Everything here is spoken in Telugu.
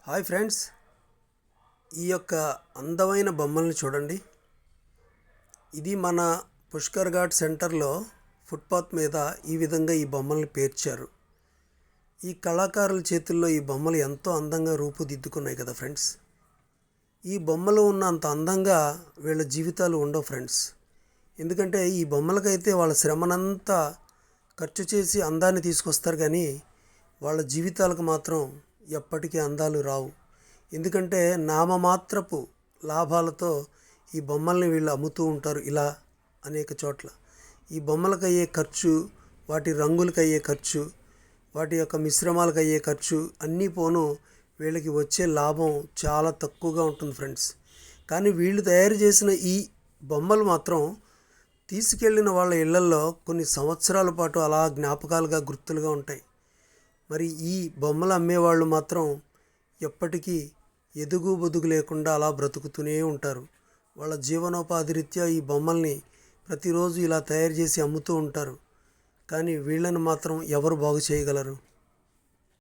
హాయ్ ఫ్రెండ్స్, ఈ యొక్క అందమైన బొమ్మల్ని చూడండి. ఇది మన పుష్కర్ ఘాట్ సెంటర్లో ఫుట్పాత్ మీద ఈ విధంగా ఈ బొమ్మల్ని పేర్చారు. ఈ కళాకారుల చేతుల్లో ఈ బొమ్మలు ఎంతో అందంగా రూపుదిద్దుకున్నాయి కదా ఫ్రెండ్స్. ఈ బొమ్మలు ఉన్న అంత అందంగా వీళ్ళ జీవితాలు ఉండవు ఫ్రెండ్స్. ఎందుకంటే ఈ బొమ్మలకైతే వాళ్ళ శ్రమనంతా ఖర్చు చేసి అందాన్ని తీసుకొస్తారు, కానీ వాళ్ళ జీవితాలకు మాత్రం ఎప్పటికీ అందాలు రావు. ఎందుకంటే నామమాత్రపు లాభాలతో ఈ బొమ్మల్ని వీళ్ళు అమ్ముతూ ఉంటారు. ఇలా అనేక చోట్ల ఈ బొమ్మలకు అయ్యే ఖర్చు, వాటి రంగులకు అయ్యే ఖర్చు, వాటి యొక్క మిశ్రమాలకు అయ్యే ఖర్చు అన్నీ పోను వీళ్ళకి వచ్చే లాభం చాలా తక్కువగా ఉంటుంది ఫ్రెండ్స్. కానీ వీళ్ళు తయారు చేసిన ఈ బొమ్మలు మాత్రం తీసుకెళ్ళిన వాళ్ళ ఇళ్లల్లో కొన్ని సంవత్సరాల పాటు అలా జ్ఞాపకాలుగా గుర్తులుగా ఉంటాయి. మరి ఈ బొమ్మలు అమ్మేవాళ్ళు మాత్రం ఎప్పటికీ ఎదుగు బొదుగు లేకుండా అలా బ్రతుకుతూనే ఉంటారు. వాళ్ళ జీవనోపాధి రీత్యా ఈ బొమ్మల్ని ప్రతిరోజు ఇలా తయారు చేసి అమ్ముతూ ఉంటారు. కానీ వీళ్ళని మాత్రం ఎవరు బాగు చేయగలరు?